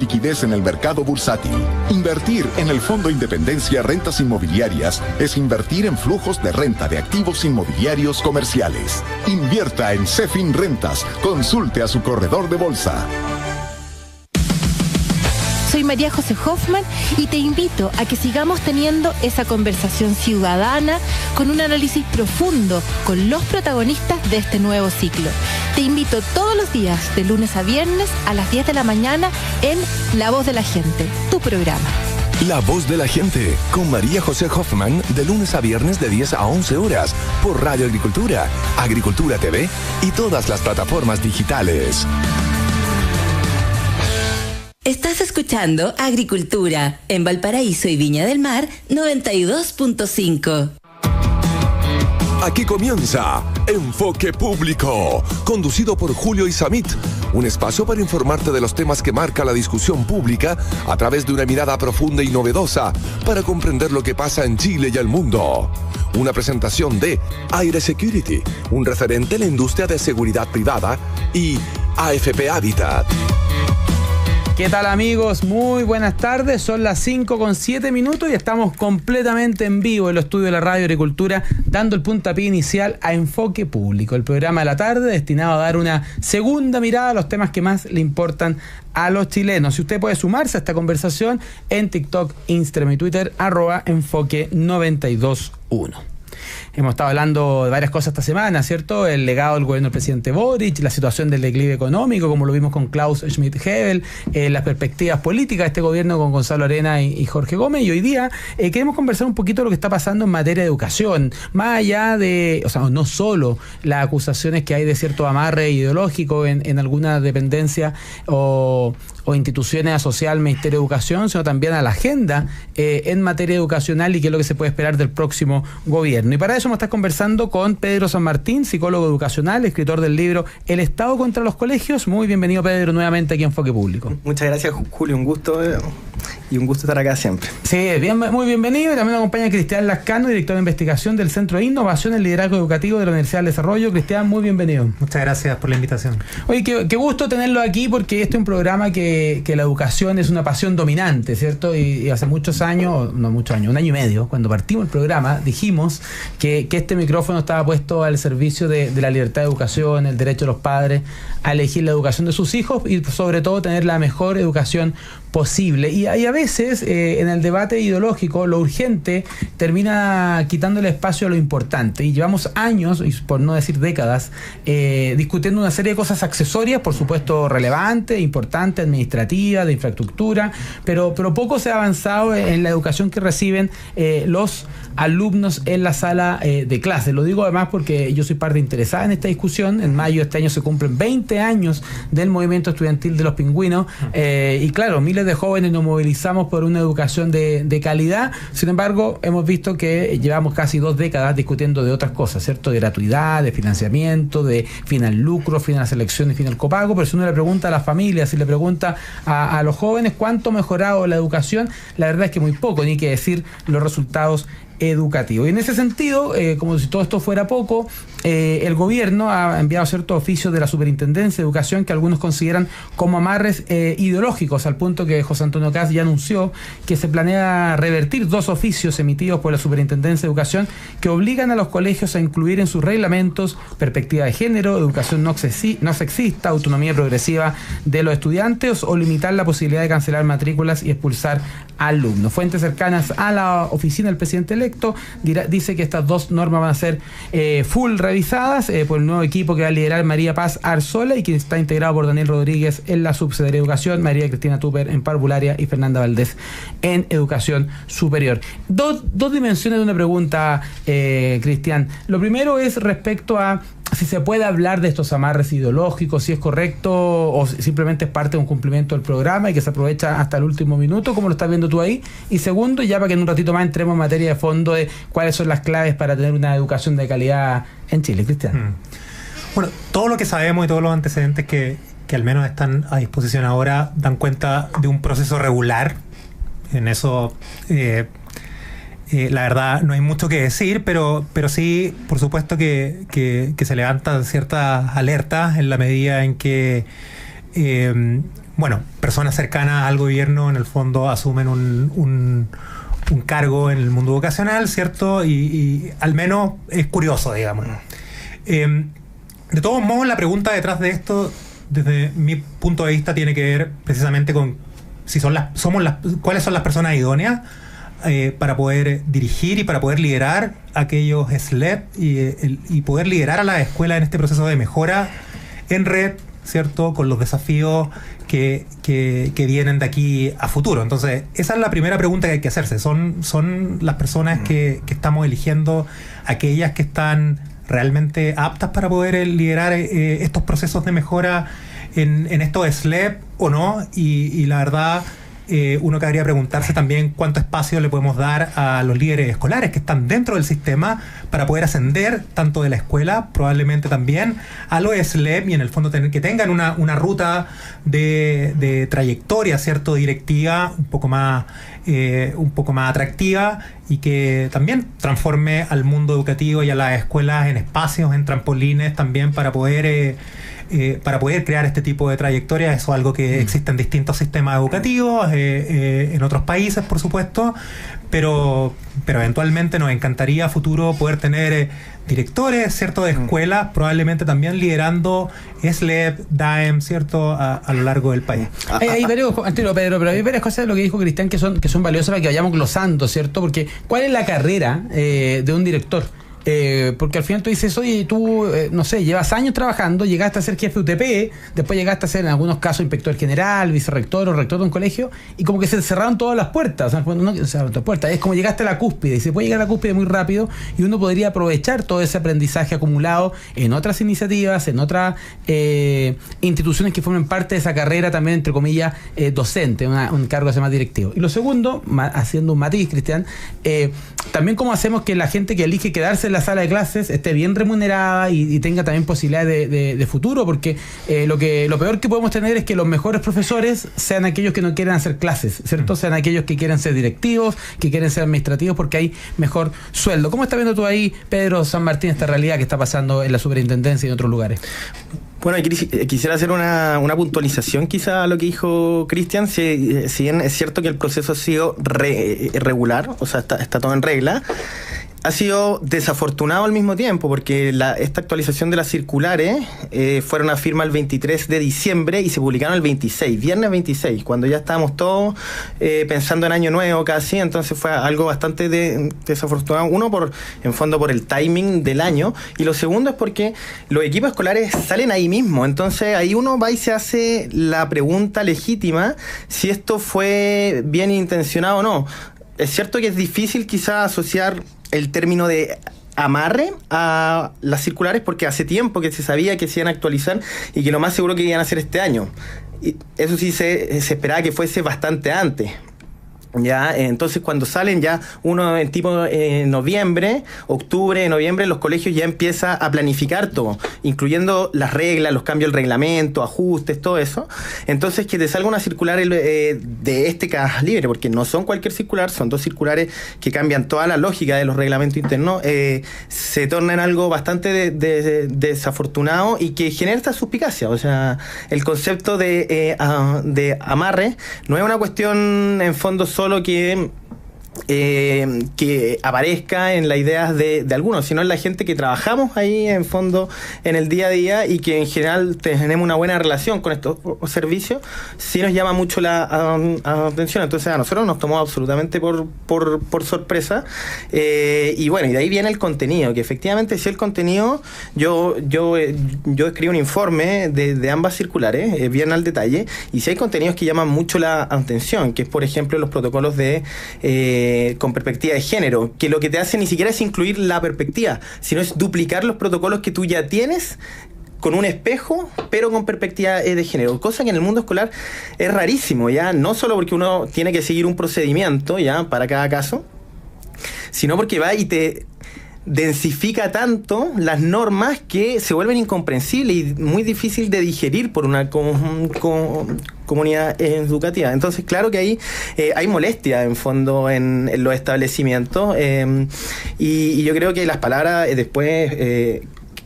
liquidez en el mercado bursátil. Invertir en el Fondo Independencia Rentas Inmobiliarias es invertir en flujos de renta de activos inmobiliarios comerciales. Invierta en Cefin Rentas. Consulte a su corredor de bolsa. Soy María José Hoffman y te invito a que sigamos teniendo esa conversación ciudadana con un análisis profundo con los protagonistas de este nuevo ciclo. Te invito todos los días, de lunes a viernes, a las 10 de la mañana en La Voz de la Gente, tu programa. La Voz de la Gente, con María José Hoffman, de lunes a viernes de 10 a 11 horas, por Radio Agricultura, Agricultura TV y todas las plataformas digitales. Estás escuchando Agricultura en Valparaíso y Viña del Mar 92.5. Aquí comienza Enfoque Público, conducido por Julio Isamit, un espacio para informarte de los temas que marca la discusión pública a través de una mirada profunda y novedosa para comprender lo que pasa en Chile y el mundo. Una presentación de Aire Security, un referente en la industria de seguridad privada, y AFP Habitat. ¿Qué tal, amigos? Muy buenas tardes, son las 5:07 y estamos completamente en vivo en los estudios de la Radio Agricultura, dando el puntapié inicial a Enfoque Público, el programa de la tarde destinado a dar una segunda mirada a los temas que más le importan a los chilenos. Y usted puede sumarse a esta conversación en TikTok, Instagram y Twitter, @Enfoque921. Hemos estado hablando de varias cosas esta semana, ¿cierto? El legado del gobierno del presidente Boric, la situación del declive económico, como lo vimos con Klaus Schmidt-Hebel, las perspectivas políticas de este gobierno con Gonzalo Arena y Jorge Gómez. Y hoy día queremos conversar un poquito de lo que está pasando en materia de educación, más allá de, o sea, no solo las acusaciones que hay de cierto amarre ideológico en alguna dependencia o instituciones asociadas al Ministerio de Educación, sino también a la agenda en materia educacional y qué es lo que se puede esperar del próximo gobierno. Y para eso vamos a estar conversando con Pedro San Martín, psicólogo educacional, escritor del libro El Estado contra los Colegios. Muy bienvenido, Pedro, nuevamente aquí en Enfoque Público. Muchas gracias, Julio, un gusto y un gusto estar acá siempre. Sí, muy bienvenido. Y también nos acompaña Cristian Lascano, director de investigación del Centro de Innovación y Liderazgo Educativo de la Universidad del Desarrollo. Cristian, muy bienvenido. Muchas gracias por la invitación. Oye, qué gusto tenerlo aquí, porque este es un programa que la educación es una pasión dominante, ¿cierto? Y hace muchos años, no muchos años, 1 año y medio, cuando partimos el programa, dijimos que este micrófono estaba puesto al servicio de la libertad de educación, el derecho de los padres a elegir la educación de sus hijos y sobre todo tener la mejor educación posible. Y a veces en el debate ideológico lo urgente termina quitándole espacio a lo importante, y llevamos años, y por no decir décadas, discutiendo una serie de cosas accesorias, por supuesto relevantes, importantes, administrativas, de infraestructura, pero poco se ha avanzado en la educación que reciben los alumnos en la sala de clase. Lo digo además porque yo soy parte interesada en esta discusión. En mayo de este año se cumplen 20 años del movimiento estudiantil de los pingüinos, y claro, miles de jóvenes nos movilizamos por una educación de calidad. Sin embargo, hemos visto que llevamos casi 2 décadas discutiendo de otras cosas, ¿cierto? De gratuidad, de financiamiento, de fin al lucro, fin a la selección y fin al copago. Pero si uno le pregunta a las familias, si le pregunta a los jóvenes cuánto ha mejorado la educación, la verdad es que muy poco, ni que decir los resultados educativo. Y en ese sentido, como si todo esto fuera poco, el gobierno ha enviado ciertos oficios de la Superintendencia de Educación que algunos consideran como amarres ideológicos, al punto que José Antonio Kast ya anunció que se planea revertir 2 oficios emitidos por la Superintendencia de Educación que obligan a los colegios a incluir en sus reglamentos perspectiva de género, educación no sexista, autonomía progresiva de los estudiantes o limitar la posibilidad de cancelar matrículas y expulsar alumnos. Fuentes cercanas a la oficina del presidente electo dice que estas 2 normas van a ser full revisadas por el nuevo equipo que va a liderar María Paz Arzola y que está integrado por Daniel Rodríguez en la Subsecretaría de Educación, María Cristina Tupper en Parvularia y Fernanda Valdés en Educación Superior. Dos dimensiones de una pregunta, Cristian. Lo primero es respecto a si se puede hablar de estos amarres ideológicos, si es correcto o simplemente es parte de un cumplimiento del programa y que se aprovecha hasta el último minuto, como lo estás viendo tú ahí. Y segundo, ya para que en un ratito más entremos en materia de fondo de cuáles son las claves para tener una educación de calidad en Chile. Cristian. Bueno, todo lo que sabemos y todos los antecedentes que al menos están a disposición ahora dan cuenta de un proceso regular. En eso la verdad no hay mucho que decir, pero sí, por supuesto que se levantan ciertas alertas en la medida en que personas cercanas al gobierno en el fondo asumen un cargo en el mundo vocacional, ¿cierto? Y al menos es curioso, digamos. De todos modos, la pregunta detrás de esto, desde mi punto de vista, tiene que ver precisamente con si cuáles son las personas idóneas para poder dirigir y para poder liderar aquellos SLEP y poder liderar a la escuela en este proceso de mejora en red, ¿cierto? Con los desafíos que vienen de aquí a futuro. Entonces, esa es la primera pregunta que hay que hacerse. ¿Son las personas que estamos eligiendo aquellas que están realmente aptas para poder liderar estos procesos de mejora en estos SLEP o no? Y la verdad, uno cabría preguntarse también cuánto espacio le podemos dar a los líderes escolares que están dentro del sistema para poder ascender tanto de la escuela, probablemente también a los SLEP, y en el fondo que tengan una ruta de trayectoria, ¿cierto?, directiva un poco más atractiva, y que también transforme al mundo educativo y a las escuelas en espacios, en trampolines también para poder crear este tipo de trayectorias. Eso es algo que existe en distintos sistemas educativos, en otros países, por supuesto, pero eventualmente nos encantaría a futuro poder tener directores, ¿cierto?, de escuelas, probablemente también liderando SLEP, DAEM, ¿cierto?, a lo largo del país. Hay varios, Pedro, pero hay varias cosas de lo que dijo Cristian que son valiosas para que vayamos glosando, ¿cierto? Porque ¿cuál es la carrera de un director? Porque al final tú dices, oye, tú, no sé, llevas años trabajando, llegaste a ser jefe de UTP, después llegaste a ser en algunos casos inspector general, vicerrector o rector de un colegio, y como que se cerraron todas las puertas. O sea, no se cerraron todas las puertas, es como llegaste a la cúspide, y se puede llegar a la cúspide muy rápido, y uno podría aprovechar todo ese aprendizaje acumulado en otras iniciativas, en otras instituciones que formen parte de esa carrera también, entre comillas, docente, un cargo que se llama directivo. Y lo segundo, haciendo un matiz, Cristian, también cómo hacemos que la gente que elige quedarse en la sala de clases esté bien remunerada y tenga también posibilidades de futuro, porque lo peor que podemos tener es que los mejores profesores sean aquellos que no quieren hacer clases, ¿cierto? Sean aquellos que quieren ser directivos, que quieren ser administrativos, porque hay mejor sueldo. ¿Cómo estás viendo tú ahí, Pedro San Martín, esta realidad que está pasando en la superintendencia y en otros lugares? Bueno, quisiera hacer una puntualización quizá a lo que dijo Cristian. Si bien es cierto que el proceso ha sido regular, o sea, está todo en regla, ha sido desafortunado al mismo tiempo, porque esta actualización de las circulares fueron a firma el 23 de diciembre y se publicaron el 26, viernes 26, cuando ya estábamos todos pensando en año nuevo casi. Entonces fue algo bastante desafortunado, uno en fondo por el timing del año, y lo segundo es porque los equipos escolares salen ahí mismo. Entonces ahí uno va y se hace la pregunta legítima si esto fue bien intencionado o no. Es cierto que es difícil quizá asociar el término de amarre a las circulares, porque hace tiempo que se sabía que se iban a actualizar y que lo más seguro que iban a hacer este año. Y eso sí se esperaba que fuese bastante antes. Ya, entonces cuando salen ya uno en noviembre, octubre, noviembre, los colegios ya empieza a planificar todo, incluyendo las reglas, los cambios del reglamento, ajustes, todo eso. Entonces que te salga una circular de este calibre, porque no son cualquier circular, son dos circulares que cambian toda la lógica de los reglamentos internos, se torna en algo bastante desafortunado y que genera esta suspicacia. O sea, el concepto de amarre no es una cuestión en fondo solo que aparezca en las ideas de algunos, sino en la gente que trabajamos ahí en fondo en el día a día y que en general tenemos una buena relación con estos servicios. Sí nos llama mucho la atención. Entonces a nosotros nos tomó absolutamente por sorpresa, y bueno, y de ahí viene el contenido, que efectivamente si el contenido, yo escribo un informe de ambas circulares, bien al detalle, y si hay contenidos que llaman mucho la atención, que es por ejemplo los protocolos con perspectiva de género, que lo que te hace ni siquiera es incluir la perspectiva, sino es duplicar los protocolos que tú ya tienes con un espejo, pero con perspectiva de género, cosa que en el mundo escolar es rarísimo, ya no solo porque uno tiene que seguir un procedimiento ya para cada caso, sino porque va y te densifica tanto las normas que se vuelven incomprensibles y muy difícil de digerir por una comunidad educativa. Entonces, claro que ahí hay molestia en fondo en los establecimientos, y yo creo que las palabras después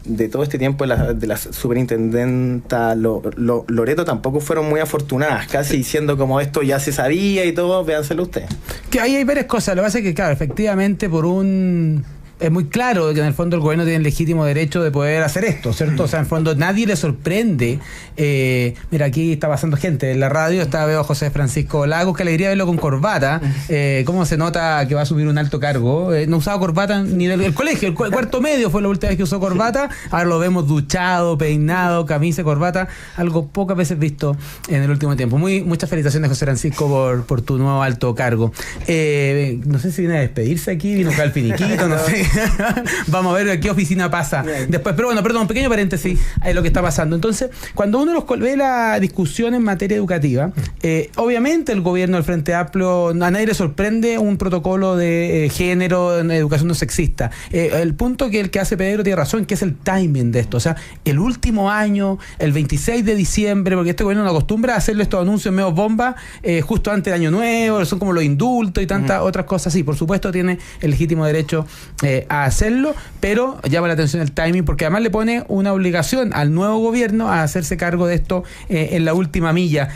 de todo este tiempo de la superintendenta Loreto tampoco fueron muy afortunadas, casi diciendo como esto ya se sabía y todo, véanselo ustedes. Que ahí hay varias cosas, lo que pasa es que, claro, efectivamente es muy claro que en el fondo el gobierno tiene el legítimo derecho de poder hacer esto, ¿cierto? O sea, en el fondo nadie le sorprende. Mira, aquí está pasando gente en la radio, veo a José Francisco Lagos, que alegría verlo con corbata. ¿Cómo se nota que va a asumir un alto cargo? No usaba corbata ni en el colegio, el cuarto medio fue la última vez que usó corbata. Ahora lo vemos duchado, peinado, camisa, corbata, algo pocas veces visto en el último tiempo. Muchas felicitaciones, José Francisco, por tu nuevo alto cargo. No sé si viene a despedirse aquí, vino acá al finiquito, no sé. Vamos a ver qué oficina pasa después. Pero bueno, perdón, un pequeño paréntesis a lo que está pasando. Entonces, cuando uno ve la discusión en materia educativa, obviamente el gobierno del Frente Amplio, a nadie le sorprende un protocolo de género en educación no sexista. El punto que el que hace Pedro tiene razón, que es el timing de esto. O sea, el último año, el 26 de diciembre, porque este gobierno no acostumbra a hacerle estos anuncios medio bomba justo antes del año nuevo, son como los indultos y tantas otras cosas. Sí, por supuesto tiene el legítimo derecho a hacerlo, pero llama la atención el timing, porque además le pone una obligación al nuevo gobierno a hacerse cargo de esto en la última milla.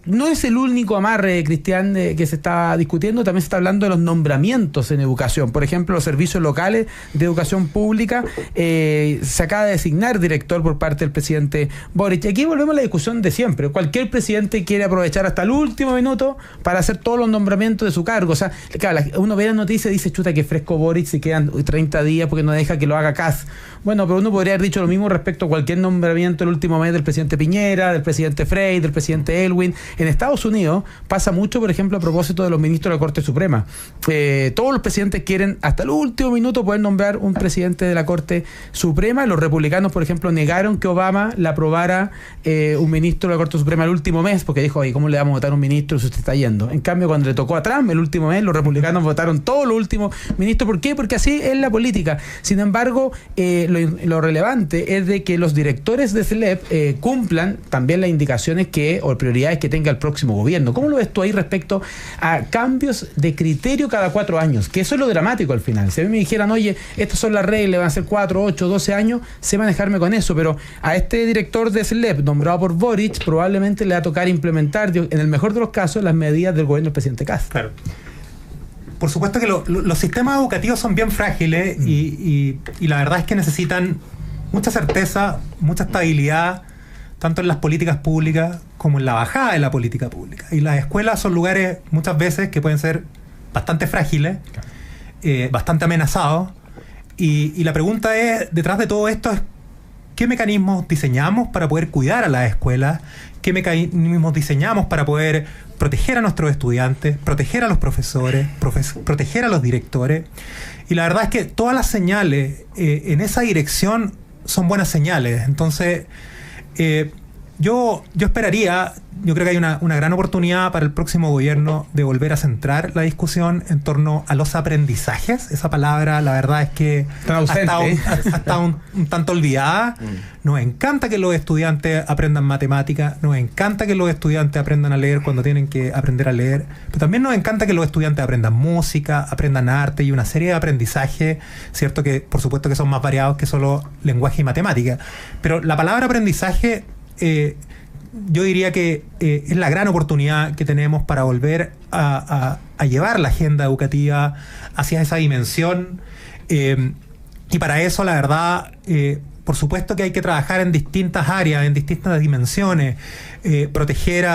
No es el único amarre, Cristian, que se está discutiendo, también se está hablando de los nombramientos en educación. Por ejemplo, los servicios locales de educación pública, se acaba de designar director por parte del presidente Boric. Y aquí volvemos a la discusión de siempre. Cualquier presidente quiere aprovechar hasta el último minuto para hacer todos los nombramientos de su cargo. O sea, claro, uno ve la noticia y dice, chuta, que fresco Boric, se quedan 30 días porque no deja que lo haga Kast. Bueno, pero uno podría haber dicho lo mismo respecto a cualquier nombramiento el último mes del presidente Piñera, del presidente Frey, del presidente Elwin. En Estados Unidos pasa mucho, por ejemplo, a propósito de los ministros de la Corte Suprema. Todos los presidentes quieren hasta el último minuto poder nombrar un presidente de la Corte Suprema. Los republicanos, por ejemplo, negaron que Obama le aprobara un ministro de la Corte Suprema el último mes, porque dijo, oye, ¿cómo le vamos a votar a un ministro si usted está yendo? En cambio, cuando le tocó a Trump el último mes, los republicanos votaron todos los últimos ministros. ¿Por qué? Porque así es la política. Sin embargo, lo relevante es de que los directores de CELEP cumplan también las indicaciones o prioridades que tenga el próximo gobierno. ¿Cómo lo ves tú ahí respecto a cambios de criterio cada 4 años? Que eso es lo dramático al final. Si a mí me dijeran, oye, estas son las reglas, van a ser 4, 8, 12 años, sé manejarme con eso, pero a este director de CELEP, nombrado por Boric, probablemente le va a tocar implementar, en el mejor de los casos, las medidas del gobierno del presidente Kast. Claro. Por supuesto que los sistemas educativos son bien frágiles y la verdad es que necesitan mucha certeza, mucha estabilidad, tanto en las políticas públicas como en la bajada de la política pública. Y las escuelas son lugares muchas veces que pueden ser bastante frágiles, bastante amenazados. Y la pregunta es, detrás de todo esto, es ¿qué mecanismos diseñamos para poder cuidar a las escuelas? ¿Qué mecanismos diseñamos para poder proteger a nuestros estudiantes, proteger a los profesores, proteger a los directores? Y la verdad es que todas las señales en esa dirección son buenas señales. Entonces, yo esperaría, yo creo que hay una gran oportunidad para el próximo gobierno de volver a centrar la discusión en torno a los aprendizajes. Esa palabra, la verdad es que ha estado un tanto olvidada. Nos encanta que los estudiantes aprendan matemáticas, nos encanta que los estudiantes aprendan a leer cuando tienen que aprender a leer, pero también nos encanta que los estudiantes aprendan música, aprendan arte y una serie de aprendizajes, cierto, que por supuesto que son más variados que solo lenguaje y matemática. Pero la palabra aprendizaje, yo diría que es la gran oportunidad que tenemos para volver a llevar la agenda educativa hacia esa dimensión, y para eso, la verdad, por supuesto que hay que trabajar en distintas áreas, en distintas dimensiones, proteger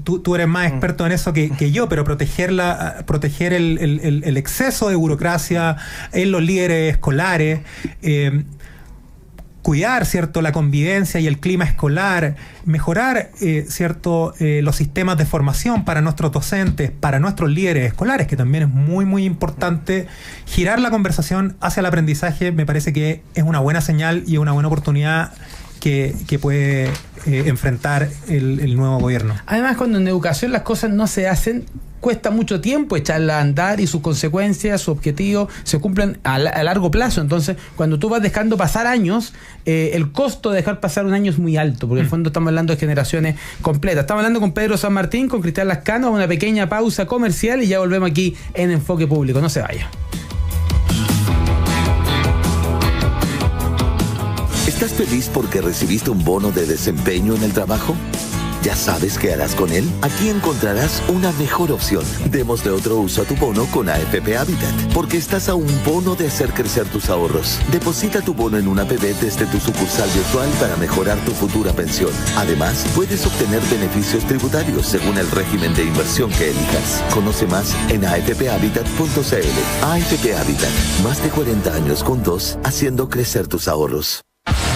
tú eres más experto en eso que yo, pero proteger el exceso de burocracia en los líderes escolares, cuidar, ¿cierto?, la convivencia y el clima escolar, mejorar, ¿cierto?, los sistemas de formación para nuestros docentes, para nuestros líderes escolares, que también es muy, muy importante. Girar la conversación hacia el aprendizaje me parece que es una buena señal y una buena oportunidad que puede enfrentar el nuevo gobierno. Además, cuando en educación las cosas no se hacen, cuesta mucho tiempo echarla a andar y sus consecuencias, sus objetivos se cumplen a largo plazo. Entonces, cuando tú vas dejando pasar años, el costo de dejar pasar un año es muy alto, porque en el fondo estamos hablando de generaciones completas. Estamos hablando con Pedro San Martín, con Cristian Lascano, una pequeña pausa comercial y ya volvemos aquí en Enfoque Público. No se vaya. ¿Estás feliz porque recibiste un bono de desempeño en el trabajo? ¿Ya sabes qué harás con él? Aquí encontrarás una mejor opción. Démosle otro uso a tu bono con AFP Habitat, porque estás a un bono de hacer crecer tus ahorros. Deposita tu bono en una APB desde tu sucursal virtual para mejorar tu futura pensión. Además, puedes obtener beneficios tributarios según el régimen de inversión que elijas. Conoce más en afphabitat.cl. AFP Habitat, más de 40 años juntos, haciendo crecer tus ahorros.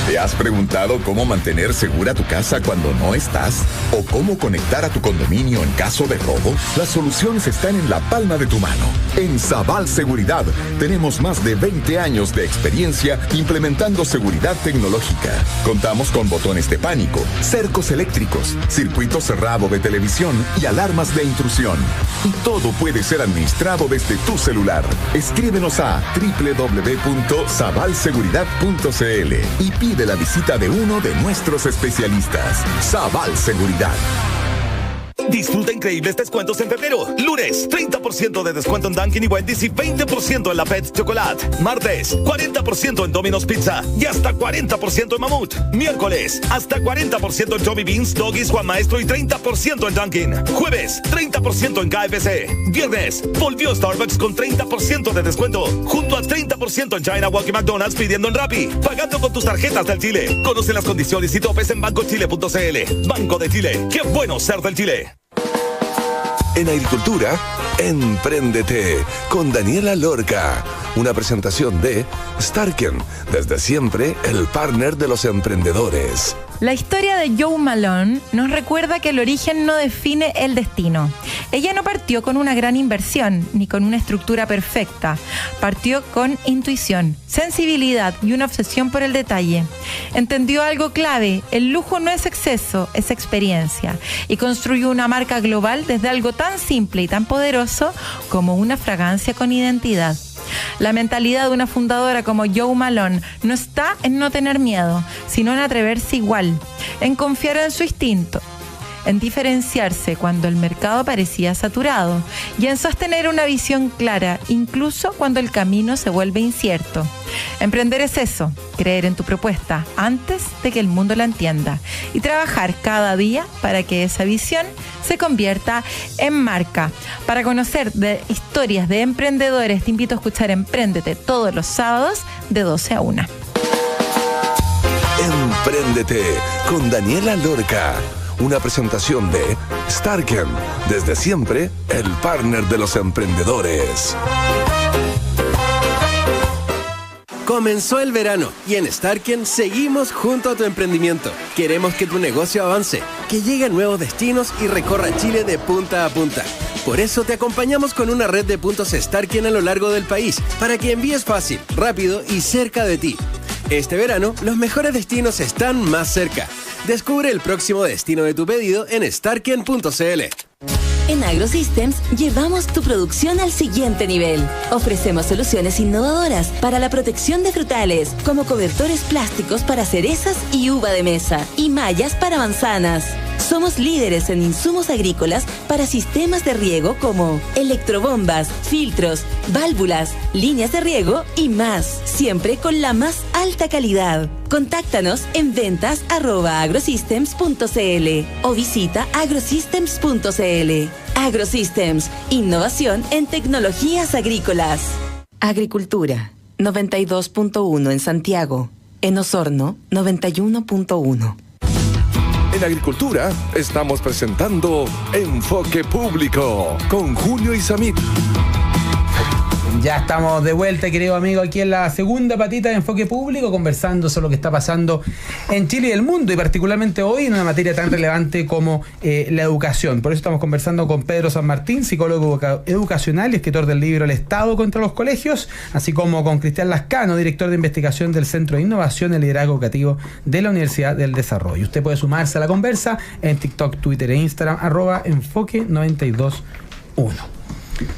¿Te has preguntado cómo mantener segura tu casa cuando no estás? ¿O cómo conectar a tu condominio en caso de robo? Las soluciones están en la palma de tu mano. En Sabal Seguridad tenemos más de 20 años de experiencia implementando seguridad tecnológica. Contamos con botones de pánico, cercos eléctricos, circuito cerrado de televisión y alarmas de intrusión. Y todo puede ser administrado desde tu celular. Escríbenos a www.sabalseguridad.cl y pide la visita de uno de nuestros especialistas. Sabal Seguridad. Disfruta increíbles descuentos en febrero. Lunes, 30% de descuento en Dunkin' y Wendy's y 20% en la Pets Chocolate. Martes, 40% en Domino's Pizza y hasta 40% en Mamut. Miércoles, hasta 40% en Tommy Beans, Doggies, Juan Maestro y 30% en Dunkin'. Jueves, 30% en KFC. Viernes, volvió Starbucks con 30% de descuento, junto a 30% en China Walk y McDonald's pidiendo en Rappi, pagando con tus tarjetas del Chile. Conoce las condiciones y topes en bancochile.cl. Banco de Chile, qué bueno ser del Chile. En Agricultura, Empréndete con Daniela Lorca. Una presentación de Starken, desde siempre el partner de los emprendedores. La historia de Jo Malone nos recuerda que el origen no define el destino. Ella no partió con una gran inversión, ni con una estructura perfecta. Partió con intuición, sensibilidad y una obsesión por el detalle. Entendió algo clave: el lujo no es exceso, es experiencia. Y construyó una marca global desde algo tan simple y tan poderoso como una fragancia con identidad. La mentalidad de una fundadora como Jo Malone no está en no tener miedo, sino en atreverse igual, en confiar en su instinto, en diferenciarse cuando el mercado parecía saturado y en sostener una visión clara, incluso cuando el camino se vuelve incierto. Emprender es eso, creer en tu propuesta antes de que el mundo la entienda y trabajar cada día para que esa visión se convierta en marca. Para conocer de historias de emprendedores, te invito a escuchar Empréndete todos los sábados de 12 a 1. Empréndete con Daniela Lorca. Una presentación de Starken, desde siempre el partner de los emprendedores. Comenzó el verano y en Starken seguimos junto a tu emprendimiento. Queremos que tu negocio avance, que llegue a nuevos destinos y recorra Chile de punta a punta. Por eso te acompañamos con una red de puntos Starken a lo largo del país, para que envíes fácil, rápido y cerca de ti. Este verano, los mejores destinos están más cerca. Descubre el próximo destino de tu pedido en starken.cl. En AgroSystems llevamos tu producción al siguiente nivel. Ofrecemos soluciones innovadoras para la protección de frutales, como cobertores plásticos para cerezas y uva de mesa, y mallas para manzanas. Somos líderes en insumos agrícolas para sistemas de riego como electrobombas, filtros, válvulas, líneas de riego y más, siempre con la más alta calidad. Contáctanos en ventas@agrosystems.cl o visita agrosystems.cl. AgroSystems, innovación en tecnologías agrícolas. Agricultura, 92.1 en Santiago. En Osorno, 91.1. En Agricultura estamos presentando Enfoque Público con Julio Isamit. Ya estamos de vuelta, querido amigo, aquí en la segunda patita de Enfoque Público, conversando sobre lo que está pasando en Chile y el mundo, y particularmente hoy en una materia tan relevante como la educación. Por eso estamos conversando con Pedro San Martín, psicólogo educacional y escritor del libro El Estado contra los Colegios, así como con Cristian Lascano, director de investigación del Centro de Innovación y Liderazgo Educativo de la Universidad del Desarrollo. Usted puede sumarse a la conversa en TikTok, Twitter e Instagram, @enfoque921.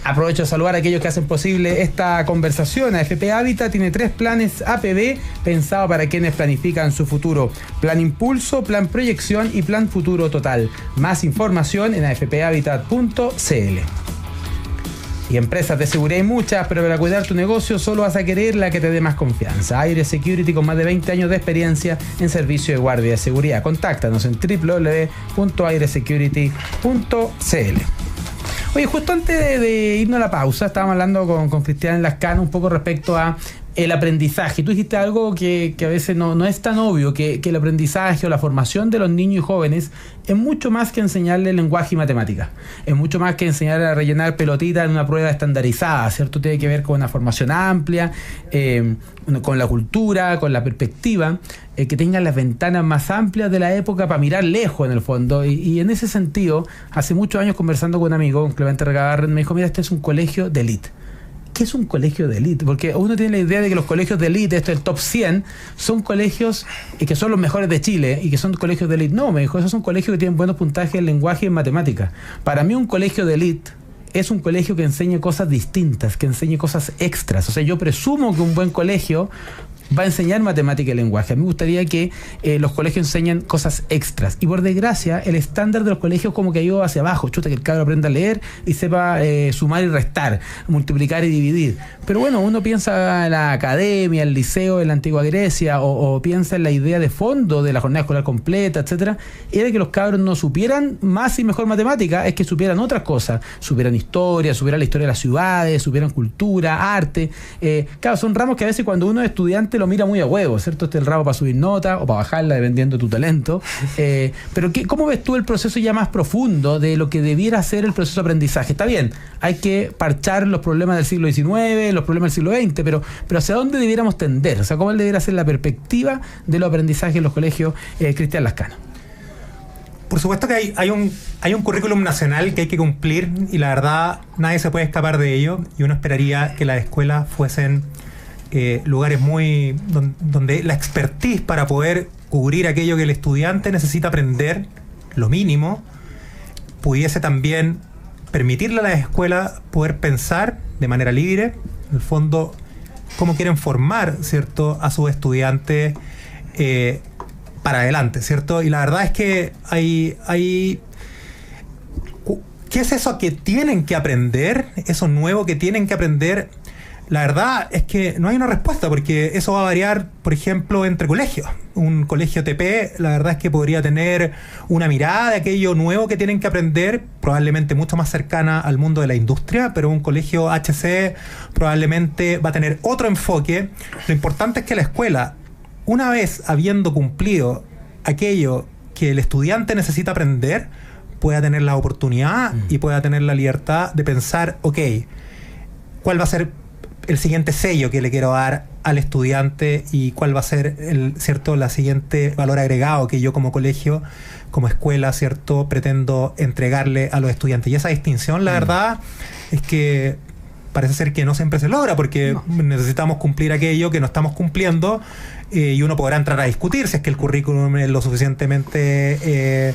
Aprovecho de saludar a aquellos que hacen posible esta conversación. AFP Habitat tiene 3 planes APB pensados para quienes planifican su futuro: Plan Impulso, Plan Proyección y Plan Futuro Total. Más información en afphabitat.cl. Y empresas de seguridad hay muchas, pero para cuidar tu negocio solo vas a querer la que te dé más confianza. Aire Security, con más de 20 años de experiencia en servicio de guardia de seguridad. Contáctanos en www.airesecurity.cl. Oye, justo antes de irnos a la pausa, estábamos hablando con Cristian Lascano un poco respecto a el aprendizaje. Tú dijiste algo que a veces no es tan obvio, que el aprendizaje o la formación de los niños y jóvenes es mucho más que enseñarle lenguaje y matemática. Es mucho más que enseñar a rellenar pelotitas en una prueba estandarizada, ¿cierto? Tiene que ver con una formación amplia, con la cultura, con la perspectiva, que tengan las ventanas más amplias de la época para mirar lejos en el fondo. Y en ese sentido, hace muchos años conversando con un amigo, con Clemente Regabarren, me dijo, mira, este es un colegio de élite. ¿Qué es un colegio de élite? Porque uno tiene la idea de que los colegios de élite, esto es el top 100, son colegios que son los mejores de Chile y que son colegios de élite. No, me dijo, esos son colegios que tienen buenos puntajes en lenguaje y en matemática. Para mí un colegio de élite es un colegio que enseñe cosas distintas, que enseñe cosas extras. O sea, yo presumo que un buen colegio va a enseñar matemática y lenguaje. A mí me gustaría que los colegios enseñen cosas extras. Y por desgracia, el estándar de los colegios como que ha ido hacia abajo. Chuta, que el cabro aprenda a leer y sepa sumar y restar, multiplicar y dividir. Pero bueno, uno piensa en la academia, el liceo en la antigua Grecia, o piensa en la idea de fondo de la jornada escolar completa, etcétera. Era que los cabros no supieran más y mejor matemática, es que supieran otras cosas. Supieran historia, supieran la historia de las ciudades, supieran cultura, arte. Claro, son ramos que a veces cuando uno es estudiante lo mira muy a huevo, ¿cierto? Este es el ramo para subir nota o para bajarla, dependiendo de tu talento. Pero ¿cómo ves tú el proceso ya más profundo de lo que debiera ser el proceso de aprendizaje? Está bien, hay que parchar los problemas del siglo XIX, los problemas del siglo XX, pero ¿hacia dónde debiéramos tender? O sea, ¿cómo debiera ser la perspectiva de los aprendizajes en los colegios, Cristian Lascano? Por supuesto que hay un currículum nacional que hay que cumplir y la verdad nadie se puede escapar de ello y uno esperaría que las escuelas fuesen lugares muy donde la expertise para poder cubrir aquello que el estudiante necesita aprender, lo mínimo, pudiese también permitirle a las escuelas poder pensar de manera libre, en el fondo, cómo quieren formar, ¿cierto?, a sus estudiantes para adelante, ¿cierto? Y la verdad es que hay ¿qué es eso que tienen que aprender? Eso nuevo que tienen que aprender. La verdad es que no hay una respuesta, porque eso va a variar, por ejemplo, entre colegios. Un colegio TP, la verdad es que podría tener una mirada de aquello nuevo que tienen que aprender, probablemente mucho más cercana al mundo de la industria, pero un colegio HC probablemente va a tener otro enfoque. Lo importante es que la escuela, una vez habiendo cumplido aquello que el estudiante necesita aprender, pueda tener la oportunidad y pueda tener la libertad de pensar, ok, ¿cuál va a ser el siguiente sello que le quiero dar al estudiante y cuál va a ser la siguiente valor agregado que yo como colegio, como escuela, ¿cierto?, pretendo entregarle a los estudiantes? Y esa distinción, la verdad, es que parece ser que no siempre se logra, porque necesitamos cumplir aquello que no estamos cumpliendo, y uno podrá entrar a discutir si es que el currículum es lo suficientemente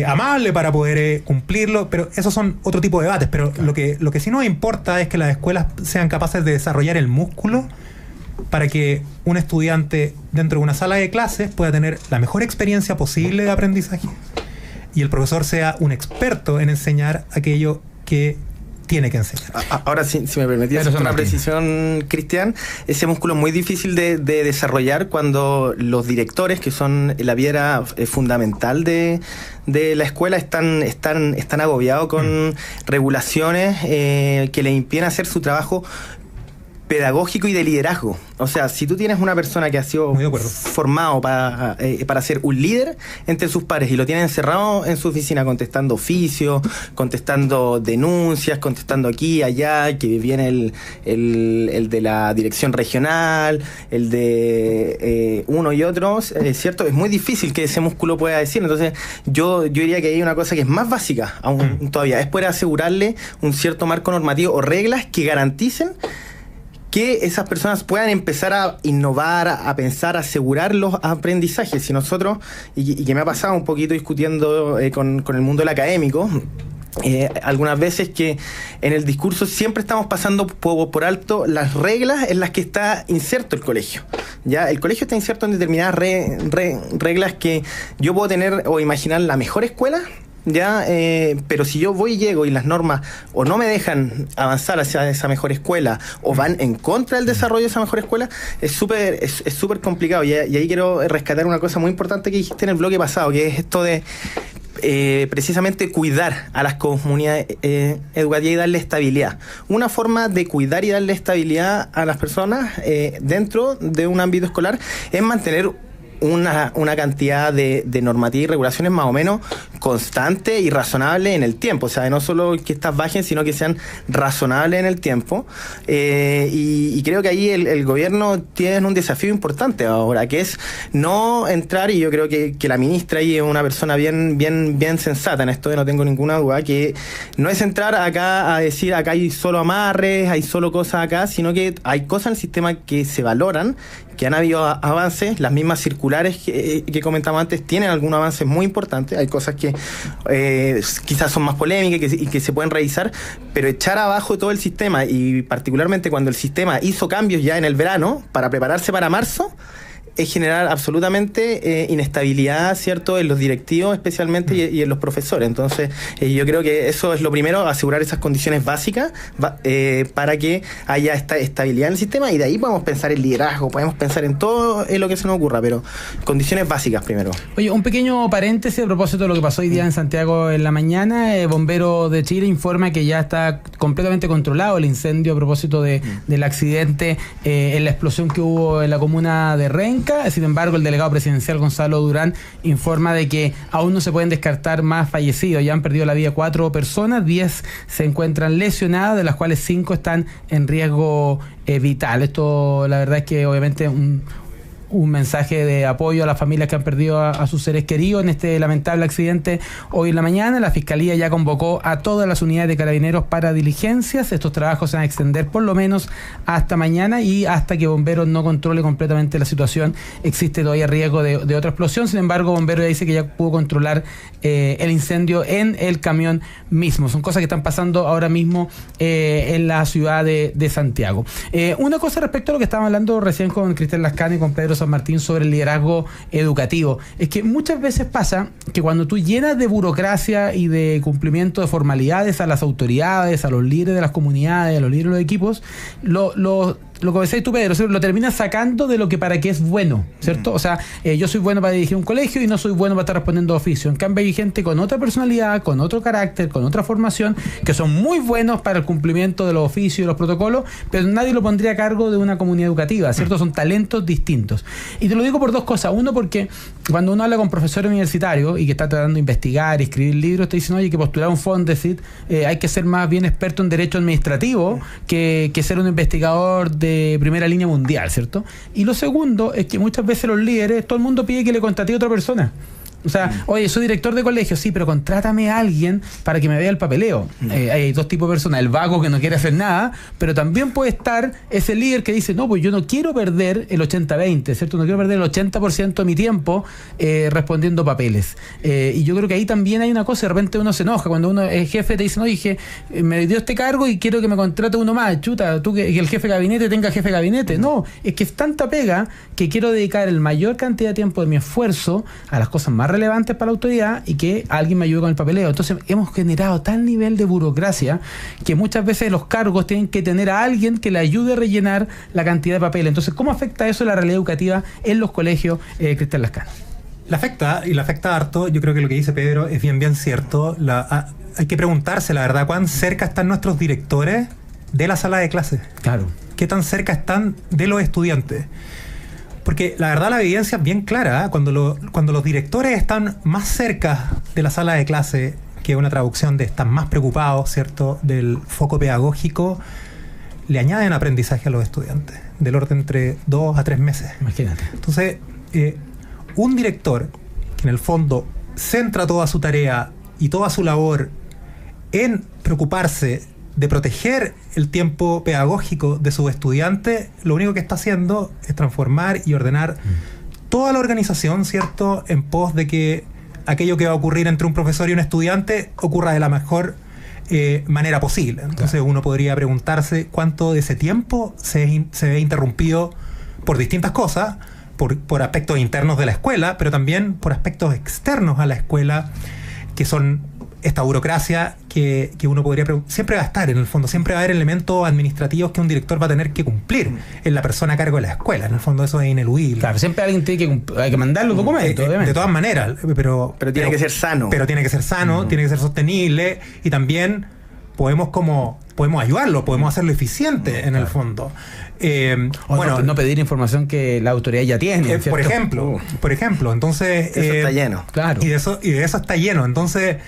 amable para poder cumplirlo, pero esos son otro tipo de debates. Pero claro, lo que sí nos importa es que las escuelas sean capaces de desarrollar el músculo para que un estudiante dentro de una sala de clases pueda tener la mejor experiencia posible de aprendizaje y el profesor sea un experto en enseñar aquello que tiene que enseñar. Ahora, si me permitías una precisión, Cristian, ese músculo es muy difícil de desarrollar cuando los directores, que son la piedra fundamental de la escuela, están agobiados con regulaciones que les impiden hacer su trabajo pedagógico y de liderazgo. O sea, si tú tienes una persona que ha sido formado para ser un líder entre sus pares y lo tiene encerrado en su oficina contestando oficios, contestando denuncias, contestando aquí, allá, que viene el de la dirección regional, el de uno y otro, ¿cierto? Es muy difícil que ese músculo pueda decir. Entonces, yo diría que hay una cosa que es más básica aún todavía, es poder asegurarle un cierto marco normativo o reglas que garanticen que esas personas puedan empezar a innovar, a pensar, a asegurar los aprendizajes. Si nosotros, y que me ha pasado un poquito discutiendo con el mundo del académico, algunas veces que en el discurso siempre estamos pasando por alto las reglas en las que está inserto el colegio. Ya el colegio está inserto en determinadas reglas que yo puedo tener o imaginar la mejor escuela, ya, pero si yo voy y llego y las normas o no me dejan avanzar hacia esa mejor escuela o van en contra del desarrollo de esa mejor escuela, es súper complicado. Y ahí quiero rescatar una cosa muy importante que dijiste en el bloque pasado, que es esto de precisamente cuidar a las comunidades educativas y darle estabilidad. Una forma de cuidar y darle estabilidad a las personas dentro de un ámbito escolar es mantener una cantidad de normativas y regulaciones más o menos constante y razonable en el tiempo. O sea, no solo que estas bajen, sino que sean razonables en el tiempo. Y creo que ahí el gobierno tiene un desafío importante ahora, que es no entrar, y yo creo que la ministra ahí es una persona bien sensata en esto, no tengo ninguna duda, que no es entrar acá a decir acá hay solo amarres, hay solo cosas acá, sino que hay cosas en el sistema que se valoran, que han habido avances. Las mismas circulares que comentamos antes tienen algunos avances muy importantes. Hay cosas que quizás son más polémicas y que se pueden revisar, pero echar abajo todo el sistema, y particularmente cuando el sistema hizo cambios ya en el verano para prepararse para marzo, es generar absolutamente inestabilidad, ¿cierto?, en los directivos especialmente y en los profesores. Entonces, yo creo que eso es lo primero, asegurar esas condiciones básicas para que haya esta estabilidad en el sistema, y de ahí podemos pensar en liderazgo, podemos pensar en todo lo que se nos ocurra, pero condiciones básicas primero. Oye, un pequeño paréntesis a propósito de lo que pasó hoy día en Santiago en la mañana. Bomberos de Chile informa que ya está completamente controlado el incendio a propósito del accidente en la explosión que hubo en la comuna de Renca. Sin embargo, el delegado presidencial Gonzalo Durán informa de que aún no se pueden descartar más fallecidos. Ya han perdido la vida 4 personas, 10 se encuentran lesionadas, de las cuales 5 están en riesgo vital. Esto, la verdad es que obviamente un mensaje de apoyo a las familias que han perdido a sus seres queridos en este lamentable accidente hoy en la mañana. La Fiscalía ya convocó a todas las unidades de carabineros para diligencias. Estos trabajos se van a extender por lo menos hasta mañana, y hasta que Bomberos no controle completamente la situación existe todavía riesgo de otra explosión. Sin embargo, Bomberos ya dice que ya pudo controlar el incendio en el camión mismo. Son cosas que están pasando ahora mismo en la ciudad de Santiago. Una cosa respecto a lo que estábamos hablando recién con Cristian Lascano y con Pedro San Martín sobre el liderazgo educativo, es que muchas veces pasa que cuando tú llenas de burocracia y de cumplimiento de formalidades a las autoridades, a los líderes de las comunidades, a los líderes de los equipos, lo que decías tú, Pedro, lo terminas sacando de lo que para qué es bueno, ¿cierto? O sea, yo soy bueno para dirigir un colegio y no soy bueno para estar respondiendo oficio. En cambio, hay gente con otra personalidad, con otro carácter, con otra formación, que son muy buenos para el cumplimiento de los oficios y los protocolos, pero nadie lo pondría a cargo de una comunidad educativa, ¿cierto? Son talentos distintos. Y te lo digo por dos cosas. Uno, porque cuando uno habla con profesores universitarios y que está tratando de investigar y escribir libros, te dicen, oye, que postular un Fondesit, hay que ser más bien experto en derecho administrativo que ser un investigador de primera línea mundial, ¿cierto? Y lo segundo es que muchas veces los líderes, todo el mundo pide que le contrate a otra persona. O sea, oye, soy director de colegio, sí, pero contrátame a alguien para que me vea el papeleo. Hay dos tipos de personas: el vago que no quiere hacer nada, pero también puede estar ese líder que dice, no, pues yo no quiero perder el 80-20, ¿cierto? No quiero perder el 80% de mi tiempo respondiendo papeles. Y yo creo que ahí también hay una cosa, de repente uno se enoja cuando uno es jefe, te dice, no, dije, me dio este cargo y quiero que me contrate uno más. Chuta, tú que el jefe de gabinete tenga jefe de gabinete. No, es que es tanta pega que quiero dedicar el mayor cantidad de tiempo de mi esfuerzo a las cosas más relevantes para la autoridad y que alguien me ayude con el papeleo. Entonces hemos generado tal nivel de burocracia que muchas veces los cargos tienen que tener a alguien que le ayude a rellenar la cantidad de papel. Entonces, ¿cómo afecta eso la realidad educativa en los colegios, Cristian Lascano? La afecta harto. Yo creo que lo que dice Pedro es bien cierto. Hay que preguntarse, la verdad, ¿cuán cerca están nuestros directores de la sala de clases? Claro. ¿Qué tan cerca están de los estudiantes? Porque la verdad la evidencia es bien clara, ¿eh? Cuando los directores están más cerca de la sala de clase, que una traducción de están más preocupados, ¿cierto?, del foco pedagógico, le añaden aprendizaje a los estudiantes, del orden entre 2 a 3 meses. Imagínate. Entonces, un director que en el fondo centra toda su tarea y toda su labor en preocuparse de proteger el tiempo pedagógico de sus estudiantes, lo único que está haciendo es transformar y ordenar toda la organización, ¿cierto?, en pos de que aquello que va a ocurrir entre un profesor y un estudiante ocurra de la mejor manera posible. Entonces uno podría preguntarse cuánto de ese tiempo se ve interrumpido por distintas cosas, por aspectos internos de la escuela, pero también por aspectos externos a la escuela, que son esta burocracia que uno podría... Siempre va a estar, en el fondo, siempre va a haber elementos administrativos que un director va a tener que cumplir en la persona a cargo de la escuela. En el fondo eso es ineludible. Claro, siempre alguien tiene que mandar los documentos, obviamente. De todas maneras, pero tiene que ser sano. Pero tiene que ser sano, tiene que ser sostenible, y también podemos ayudarlo, podemos hacerlo eficiente en el fondo. Bueno, no pedir información que la autoridad ya tiene. Por ejemplo, entonces... Eso está lleno. Claro. Y de eso está lleno. Entonces...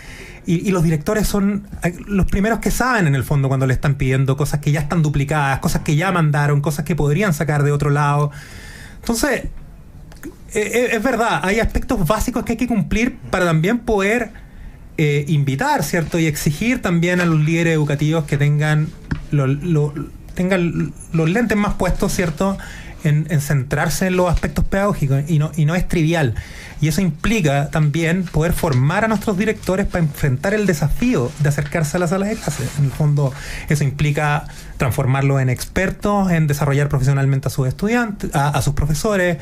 Y los directores son los primeros que saben, en el fondo, cuando le están pidiendo cosas que ya están duplicadas, cosas que ya mandaron, cosas que podrían sacar de otro lado. Entonces, es verdad, hay aspectos básicos que hay que cumplir para también poder invitar, ¿cierto? Y exigir también a los líderes educativos que tengan los lentes más puestos, ¿cierto?, en centrarse en los aspectos pedagógicos, y no es trivial. Y eso implica también poder formar a nuestros directores para enfrentar el desafío de acercarse a las salas de clase. En el fondo, eso implica transformarlos en expertos, en desarrollar profesionalmente a sus estudiantes, a sus profesores,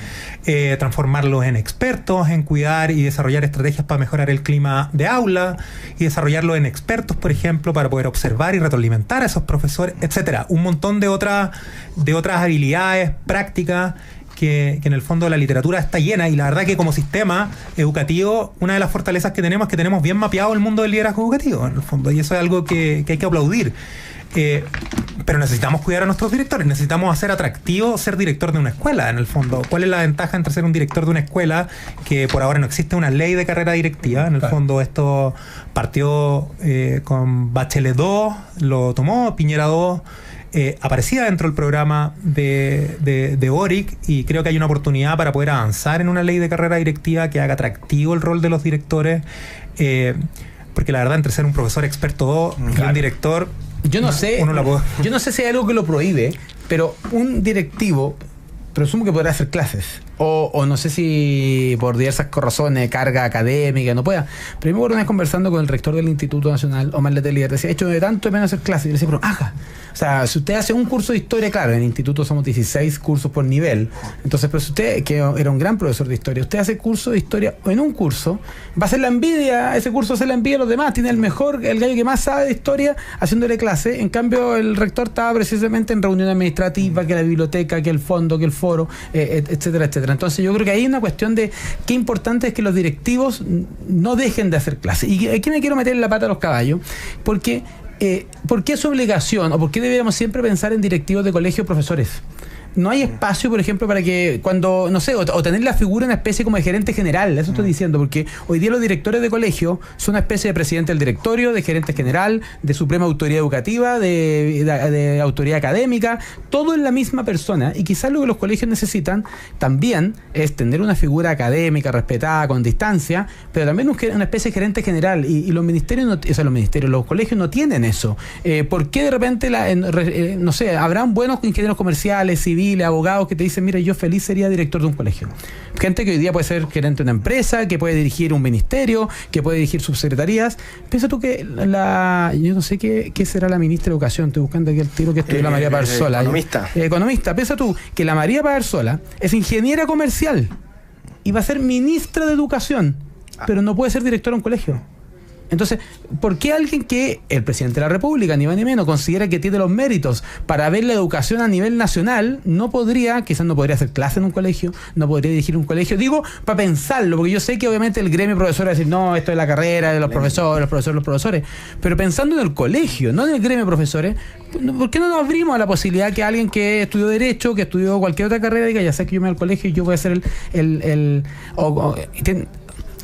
transformarlos en expertos, en cuidar y desarrollar estrategias para mejorar el clima de aula, y desarrollarlos en expertos, por ejemplo, para poder observar y retroalimentar a esos profesores, etcétera. Un montón de otras habilidades prácticas que en el fondo la literatura está llena, y la verdad que como sistema educativo, una de las fortalezas que tenemos es que tenemos bien mapeado el mundo del liderazgo educativo, en el fondo, y eso es algo que hay que aplaudir. Pero necesitamos cuidar a nuestros directores, necesitamos hacer atractivo ser director de una escuela, en el fondo. ¿Cuál es la ventaja entre ser un director de una escuela? Que por ahora no existe una ley de carrera directiva. En el fondo esto partió con Bachelet 2, lo tomó Piñera 2, aparecía dentro del programa de Boric, y creo que hay una oportunidad para poder avanzar en una ley de carrera directiva que haga atractivo el rol de los directores, porque la verdad, entre ser un profesor experto 2 y un director... Yo no sé si hay algo que lo prohíbe, pero un directivo presumo que podrá hacer clases. O no sé si por diversas razones, carga académica, no pueda. Pero yo me acuerdo una vez conversando con el rector del Instituto Nacional, Omar Letelier, decía, hecho de tanto de menos hacer clases. Y yo le decía, pero haga. O sea, si usted hace un curso de historia, claro, en el instituto somos 16 cursos por nivel. Entonces, pero si usted, que era un gran profesor de historia, usted hace curso de historia en un curso, va a hacer la envidia, ese curso hace la envidia a los demás, tiene el gallo que más sabe de historia haciéndole clase. En cambio, el rector estaba precisamente en reunión administrativa, que la biblioteca, que el fondo, que el foro, etcétera, etcétera. Entonces yo creo que ahí hay una cuestión de qué importante es que los directivos no dejen de hacer clases. Y aquí me quiero meter en la pata a los caballos, porque ¿por qué es su obligación o por qué deberíamos siempre pensar en directivos de colegios profesores? No hay espacio, por ejemplo, para que cuando, no sé, o tener la figura una especie como de gerente general, eso estoy diciendo, porque hoy día los directores de colegio son una especie de presidente del directorio, de gerente general, de suprema autoridad educativa, de autoridad académica, todo en la misma persona, y quizás lo que los colegios necesitan también es tener una figura académica, respetada, con distancia, pero también una especie de gerente general, y los ministerios, los colegios no tienen eso. ¿Por qué de repente, no sé, habrán buenos ingenieros comerciales, civiles, abogados que te dicen, mira, yo feliz sería director de un colegio? Gente que hoy día puede ser gerente de una empresa, que puede dirigir un ministerio, que puede dirigir subsecretarías. Piensa tú que yo no sé qué será la ministra de Educación, estoy buscando aquí el tiro que estudió la María Padersola. Economista. Piensa tú que la María Padersola es ingeniera comercial y va a ser ministra de Educación, pero no puede ser directora de un colegio. Entonces, ¿por qué alguien que el presidente de la República, ni más ni menos, considera que tiene los méritos para ver la educación a nivel nacional, quizás no podría hacer clase en un colegio, no podría dirigir un colegio? Digo, para pensarlo, porque yo sé que obviamente el gremio profesor va a decir, no, esto es la carrera de los profesores, pero pensando en el colegio, no en el gremio de profesores, ¿por qué no nos abrimos a la posibilidad que alguien que estudió Derecho, que estudió cualquier otra carrera, diga, ya sé que yo me voy al colegio y yo voy a ser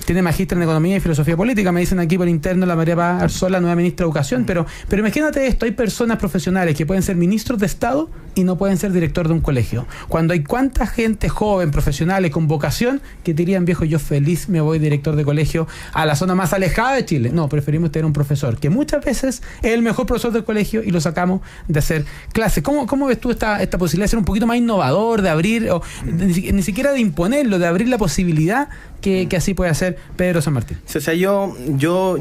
tiene magíster en Economía y Filosofía Política, me dicen aquí por interno la María Padersola, nueva ministra de Educación, pero imagínate esto, hay personas profesionales que pueden ser ministros de Estado y no pueden ser director de un colegio. Cuando hay cuánta gente joven, profesionales, con vocación, que te dirían, viejo, yo feliz me voy director de colegio a la zona más alejada de Chile. No, preferimos tener un profesor, que muchas veces es el mejor profesor del colegio y lo sacamos de hacer clases. ¿Cómo ves tú esta posibilidad de ser un poquito más innovador, de abrir, o ni siquiera de imponerlo, de abrir la posibilidad que así puede hacer Pedro San Martín? O sea, yo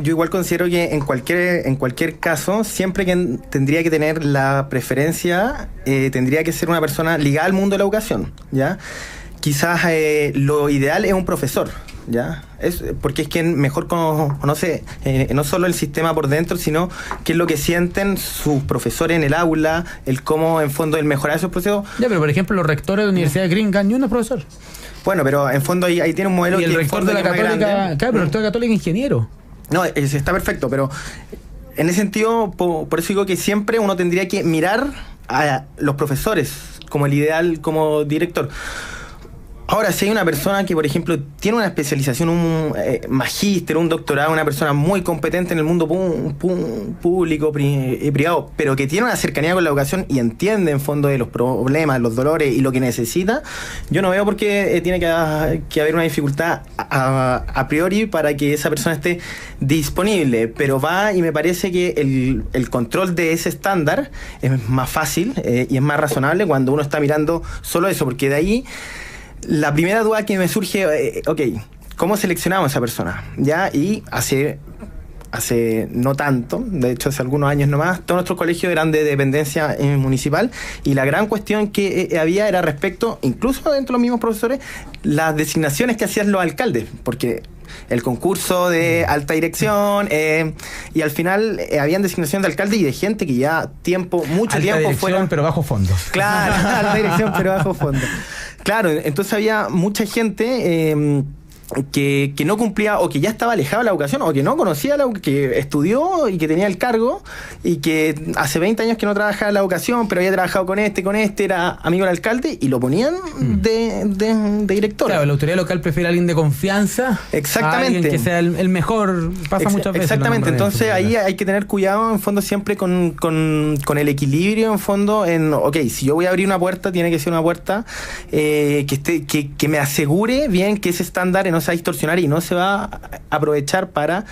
igual considero que en cualquier caso, siempre que tendría que tener la preferencia, tendría que ser una persona ligada al mundo de la educación, ¿ya? Quizás lo ideal es un profesor, ¿ya? Porque es quien mejor conoce no solo el sistema por dentro, sino qué es lo que sienten sus profesores en el aula, el cómo en fondo el mejorar esos procesos. Ya, pero por ejemplo los rectores de la Universidad de Greenland, ni uno es profesor. Bueno, pero en fondo ahí tiene un modelo. Y el rector de la Católica, claro, pero el rector de la Católica es ingeniero. No, está perfecto, pero en ese sentido, por eso digo que siempre uno tendría que mirar a los profesores como el ideal, como director. Ahora, si hay una persona que, por ejemplo, tiene una especialización, un magíster, un doctorado, una persona muy competente en el mundo público y privado, pero que tiene una cercanía con la educación y entiende en fondo de los problemas, los dolores y lo que necesita, yo no veo por qué tiene que haber una dificultad a priori para que esa persona esté disponible, pero y me parece que el control de ese estándar es más fácil y es más razonable cuando uno está mirando solo eso, porque de ahí la primera duda que me surge, ¿cómo seleccionamos a esa persona? ¿Ya? Y hace no tanto, de hecho hace algunos años nomás, todos nuestros colegios eran de dependencia municipal y la gran cuestión que había era respecto, incluso dentro de los mismos profesores, las designaciones que hacían los alcaldes, porque el concurso de alta dirección y al final habían designación de alcalde y de gente que ya mucho tiempo fueron, pero bajo fondos. Claro, alta dirección pero bajo fondos. Claro, entonces había mucha gente que no cumplía o que ya estaba alejado de la educación o que no conocía que estudió y que tenía el cargo y que hace 20 años que no trabajaba en la educación, pero había trabajado con este, era amigo del alcalde y lo ponían de director. Claro, la autoridad local prefiere a alguien de confianza. Exactamente. A alguien que sea el mejor. Pasa muchas veces. Exactamente, entonces ahí hay que tener cuidado en fondo siempre con el equilibrio en fondo si yo voy a abrir una puerta, tiene que ser una puerta que me asegure bien que ese estándar no se va a distorsionar y no se va a aprovechar para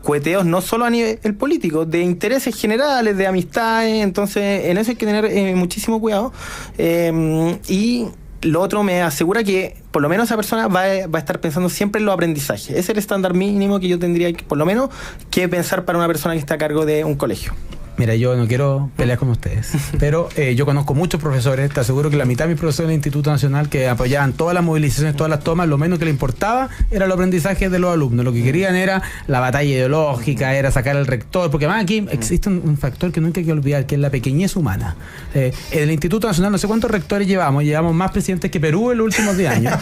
cueteos no solo a nivel político, de intereses generales, de amistades. Entonces en eso hay que tener muchísimo cuidado y lo otro me asegura que por lo menos esa persona va a estar pensando siempre en los aprendizajes. Ese es el estándar mínimo que yo tendría por lo menos que pensar para una persona que está a cargo de un colegio. Mira, yo no quiero pelear con ustedes, pero yo conozco muchos profesores, te aseguro que la mitad de mis profesores del Instituto Nacional que apoyaban todas las movilizaciones, todas las tomas, lo menos que les importaba era el aprendizaje de los alumnos. Lo que querían era la batalla ideológica, era sacar al rector, porque además aquí existe un factor que nunca hay que olvidar, que es la pequeñez humana. En el Instituto Nacional no sé cuántos rectores llevamos más presidentes que Perú en los últimos 10 años,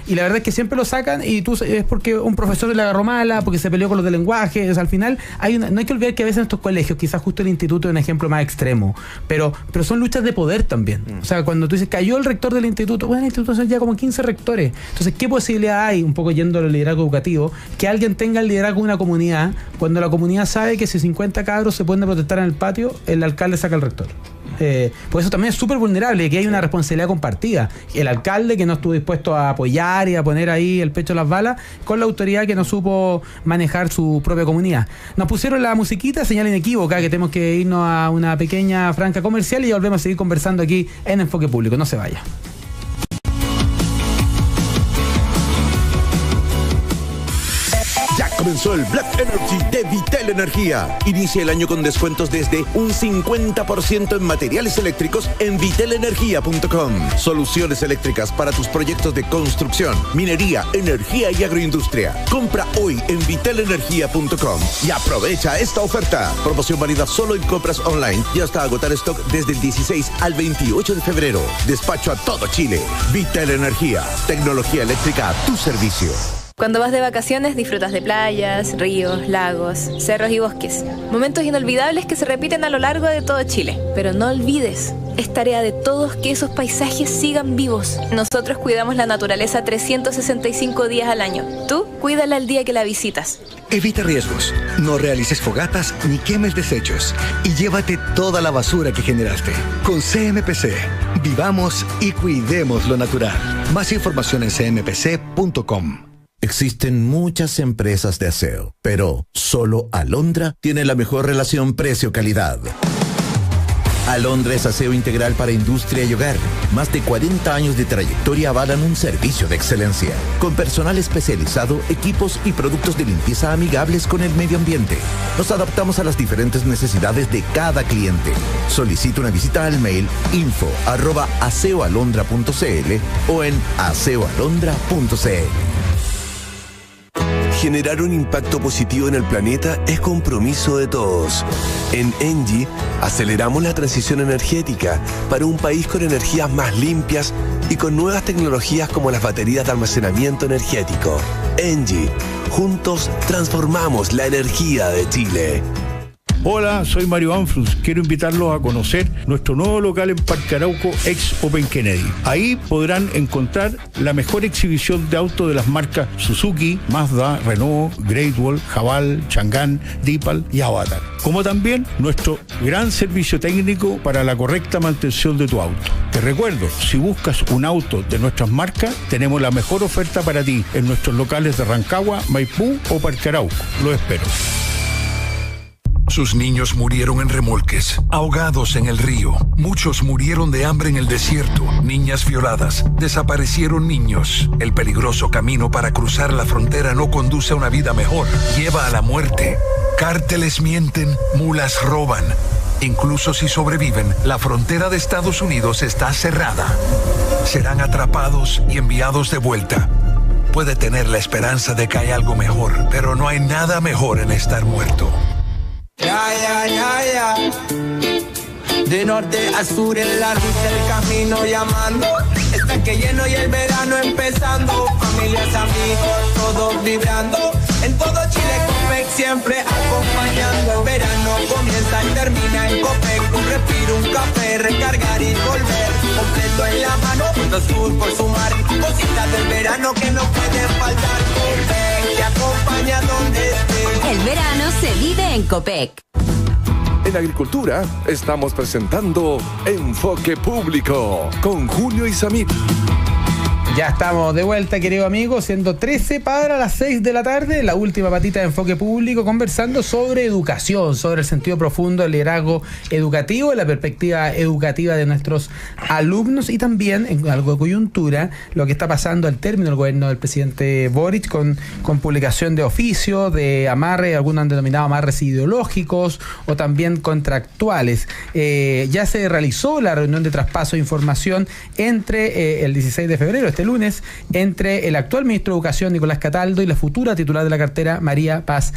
y la verdad es que siempre lo sacan y es porque un profesor le agarró mala, porque se peleó con los de lenguaje. O sea, al final no hay que olvidar que a veces en estos colegios, quizás justo el instituto es un ejemplo más extremo, pero son luchas de poder también. O sea, cuando tú dices cayó el rector del instituto, bueno, el instituto son ya como 15 rectores. Entonces, ¿qué posibilidad hay, un poco yendo al liderazgo educativo, que alguien tenga el liderazgo de una comunidad cuando la comunidad sabe que si 50 cabros se pueden protestar en el patio, el alcalde saca al rector? Pues eso también es súper vulnerable, que hay una responsabilidad compartida. El alcalde que no estuvo dispuesto a apoyar y a poner ahí el pecho a las balas, con la autoridad que no supo manejar su propia comunidad. Nos pusieron la musiquita, señal inequívoca, que tenemos que irnos a una pequeña franja comercial y ya volvemos a seguir conversando aquí en Enfoque Público. No se vaya. Ya comenzó el Black Energy de Vitel Energía. Inicia el año con descuentos desde un 50% en materiales eléctricos en vitelenergia.com. Soluciones eléctricas para tus proyectos de construcción, minería, energía y agroindustria. Compra hoy en vitelenergia.com y aprovecha esta oferta. Promoción válida solo en compras online y hasta agotar stock desde el 16 al 28 de febrero. Despacho a todo Chile. Vitel Energía. Tecnología eléctrica a tu servicio. Cuando vas de vacaciones disfrutas de playas, ríos, lagos, cerros y bosques. Momentos inolvidables que se repiten a lo largo de todo Chile. Pero no olvides, es tarea de todos que esos paisajes sigan vivos. Nosotros cuidamos la naturaleza 365 días al año. Tú, cuídala el día que la visitas. Evita riesgos, no realices fogatas ni quemes desechos y llévate toda la basura que generaste. Con CMPC, vivamos y cuidemos lo natural. Más información en cmpc.com. Existen muchas empresas de aseo, pero solo Alondra tiene la mejor relación precio-calidad. Alondra es aseo integral para industria y hogar. Más de 40 años de trayectoria avalan un servicio de excelencia, con personal especializado, equipos y productos de limpieza amigables con el medio ambiente. Nos adaptamos a las diferentes necesidades de cada cliente. Solicita una visita al mail info@aseoalondra.cl o en aseoalondra.cl. Generar un impacto positivo en el planeta es compromiso de todos. En ENGIE aceleramos la transición energética para un país con energías más limpias y con nuevas tecnologías como las baterías de almacenamiento energético. ENGIE, juntos transformamos la energía de Chile. Hola, soy Mario Anfrus. Quiero invitarlos a conocer nuestro nuevo local en Parque Arauco, ex Open Kennedy. Ahí podrán encontrar la mejor exhibición de autos de las marcas Suzuki, Mazda, Renault, Great Wall, Haval, Chang'an, Deepal y Avatar. Como también nuestro gran servicio técnico para la correcta mantención de tu auto. Te recuerdo, si buscas un auto de nuestras marcas, tenemos la mejor oferta para ti en nuestros locales de Rancagua, Maipú o Parque Arauco. Lo espero. Sus niños murieron en remolques, ahogados en el río. Muchos murieron de hambre en el desierto. Niñas violadas. Desaparecieron niños. El peligroso camino para cruzar la frontera no conduce a una vida mejor. Lleva a la muerte. Cárteles mienten, mulas roban. Incluso si sobreviven, la frontera de Estados Unidos está cerrada. Serán atrapados y enviados de vuelta. Puede tener la esperanza de que hay algo mejor, pero no hay nada mejor en estar muerto. Ya. De norte a sur en la ruta del camino llamando. Está que lleno y el verano empezando. Familias, amigos, todos vibrando. En todo Chile Copec siempre acompañando. El verano comienza y termina en Copec. Un respiro, un café, recargar y volver. Completo en la mano, Punto Sur por sumar. Cositas del verano que no pueden faltar. Copec te acompaña donde estés. El verano se vive en Copec. En Agricultura estamos presentando Enfoque Público con Julio Isamit. Ya estamos de vuelta, querido amigo, siendo 13 para las 6 de la tarde, la última patita de Enfoque Público, conversando sobre educación, sobre el sentido profundo del liderazgo educativo, la perspectiva educativa de nuestros alumnos y también, en algo de coyuntura, lo que está pasando al término del gobierno del presidente Boric con publicación de oficio, de amarre, algunos han denominado amarres ideológicos o también contractuales. Ya se realizó la reunión de traspaso de información entre el 16 de febrero, este lunes, entre el actual ministro de Educación, Nicolás Cataldo, y la futura titular de la cartera, María Paz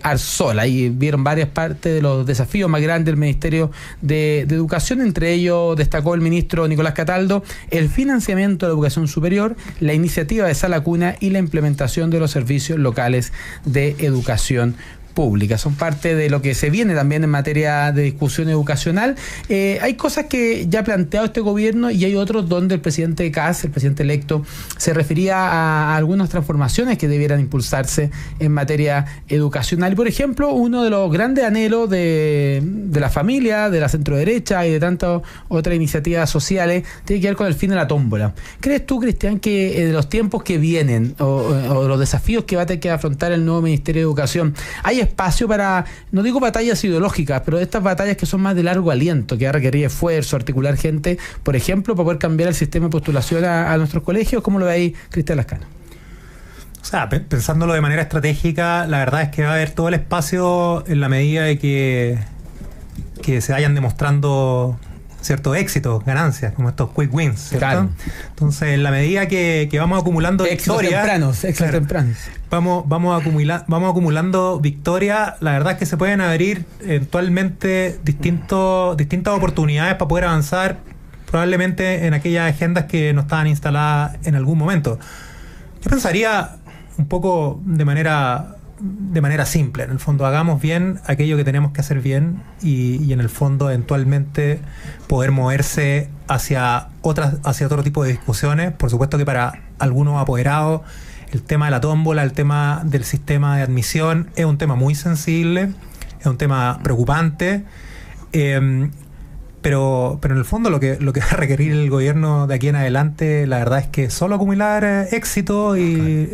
Arzola. Y vieron varias partes de los desafíos más grandes del Ministerio de Educación. Entre ellos destacó el ministro Nicolás Cataldo el financiamiento de la educación superior, la iniciativa de Sala Cuna y la implementación de los servicios locales de educación pública. Son parte de lo que se viene también en materia de discusión educacional. Hay cosas que ya ha planteado este gobierno y hay otros donde el presidente Kast, el presidente electo, se refería a algunas transformaciones que debieran impulsarse en materia educacional. Y, por ejemplo, uno de los grandes anhelos de la familia, de la centroderecha y de tantas otras iniciativas sociales tiene que ver con el fin de la tómbola. ¿Crees tú, Cristian, que en los tiempos que vienen o los desafíos que va a tener que afrontar el nuevo Ministerio de Educación, hay espacio para, no digo batallas ideológicas, pero estas batallas que son más de largo aliento, que va a requerir esfuerzo, articular gente, por ejemplo, para poder cambiar el sistema de postulación a nuestros colegios? ¿Cómo lo ve ahí Cristian Lascano? O sea, pensándolo de manera estratégica, la verdad es que va a haber todo el espacio en la medida de que se vayan demostrando ciertos éxitos, ganancias, como estos quick wins, ¿cierto? Claro. Entonces, en la medida que vamos acumulando victorias, tempranos. Vamos acumulando victorias, la verdad es que se pueden abrir eventualmente distintas oportunidades para poder avanzar probablemente en aquellas agendas que no estaban instaladas en algún momento. Yo pensaría un poco de manera simple, en el fondo hagamos bien aquello que tenemos que hacer bien y en el fondo eventualmente poder moverse hacia otro tipo de discusiones. Por supuesto que para algunos apoderados el tema de la tómbola, el tema del sistema de admisión es un tema muy sensible, es un tema preocupante, pero en el fondo lo que va a requerir el gobierno de aquí en adelante, la verdad es que solo acumular éxito y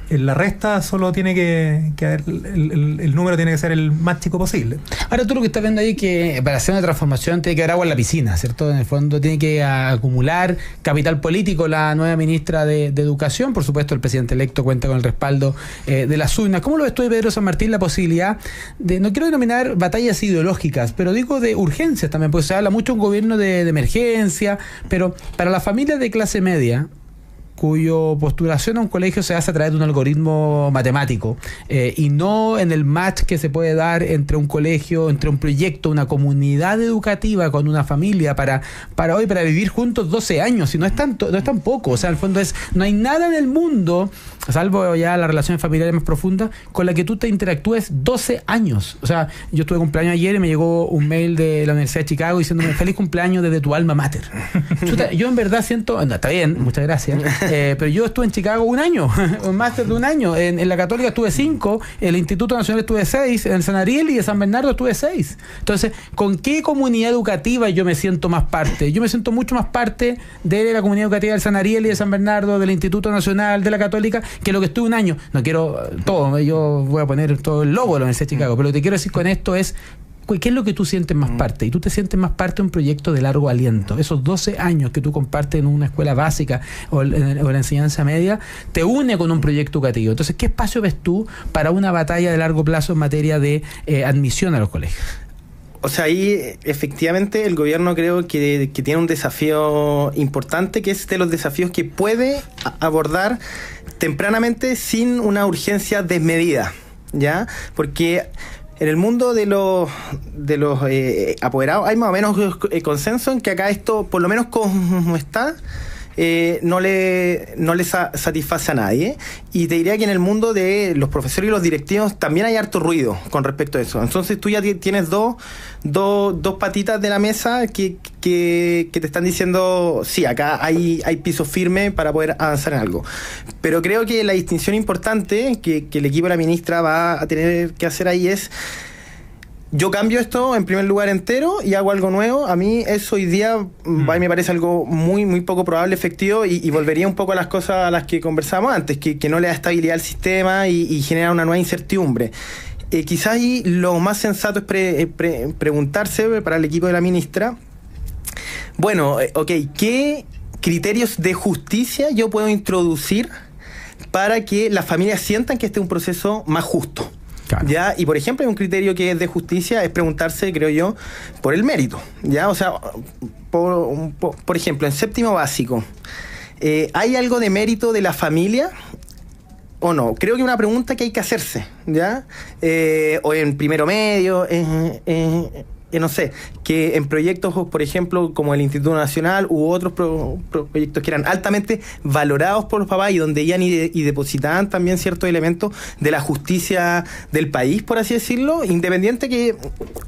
la resta solo tiene que haber, el número tiene que ser el más chico posible. Ahora tú lo que estás viendo ahí es que para hacer una transformación tiene que haber agua en la piscina, ¿cierto? En el fondo tiene que acumular capital político la nueva ministra de Educación. Por supuesto, el presidente electo cuenta con el respaldo de las urnas. ¿Cómo lo ves tú, Pedro San Martín, la posibilidad de, no quiero denominar batallas ideológicas, pero digo de urgencias también, porque se habla mucho de un gobierno de emergencia, pero para las familias de clase media, cuyo postulación a un colegio se hace a través de un algoritmo matemático y no en el match que se puede dar entre un colegio, entre un proyecto, una comunidad educativa con una familia para vivir juntos 12 años, y no es tanto, no es tan poco. O sea, al fondo no hay nada en el mundo, salvo ya las relaciones familiares más profundas, con la que tú te interactúes 12 años. O sea, yo tuve cumpleaños ayer y me llegó un mail de la Universidad de Chicago diciéndome feliz cumpleaños desde tu alma mater. Chuta, yo en verdad siento, no, está bien, muchas gracias, pero yo estuve en Chicago un año, un máster de un año, en la Católica estuve 5, en el Instituto Nacional estuve 6, en San Ariel y en San Bernardo estuve 6. Entonces, ¿con qué comunidad educativa yo me siento más parte? Yo me siento mucho más parte de la comunidad educativa del San Ariel y de San Bernardo, del Instituto Nacional, de la Católica, que lo que estuve un año. No quiero todo, yo voy a poner todo el logo de la Universidad de Chicago, pero lo que te quiero decir con esto es ¿qué es lo que tú sientes más parte? Y tú te sientes más parte de un proyecto de largo aliento. Esos 12 años que tú compartes en una escuela básica o en la enseñanza media, te une con un proyecto educativo. Entonces, ¿qué espacio ves tú para una batalla de largo plazo en materia de admisión a los colegios? O sea, ahí efectivamente el gobierno creo que tiene un desafío importante, que es de los desafíos que puede abordar tempranamente sin una urgencia desmedida, ¿ya? Porque en el mundo de los apoderados hay más o menos consenso en que acá esto, por lo menos como está, no le satisface a nadie. Y te diría que en el mundo de los profesores y los directivos también hay harto ruido con respecto a eso. Entonces tú ya tienes dos patitas de la mesa que te están diciendo, sí, acá hay piso firme para poder avanzar en algo. Pero creo que la distinción importante que el equipo de la ministra va a tener que hacer ahí es: yo cambio esto en primer lugar entero y hago algo nuevo. A mí eso hoy día me parece algo muy, muy poco probable, efectivo, y volvería un poco a las cosas a las que conversábamos antes, que no le da estabilidad al sistema y genera una nueva incertidumbre. Quizás ahí lo más sensato es preguntarse para el equipo de la ministra, bueno, ¿qué criterios de justicia yo puedo introducir para que las familias sientan que este es un proceso más justo? Claro. ¿Ya? Y por ejemplo, hay un criterio que es de justicia, es preguntarse, creo yo, por el mérito, ¿ya? O sea, por ejemplo, en séptimo básico, ¿hay algo de mérito de la familia o no? Creo que es una pregunta que hay que hacerse, ¿ya? O en primero medio, no sé, que en proyectos, por ejemplo, como el Instituto Nacional u otros proyectos que eran altamente valorados por los papás y donde iban y depositaban también ciertos elementos de la justicia del país, por así decirlo, independiente que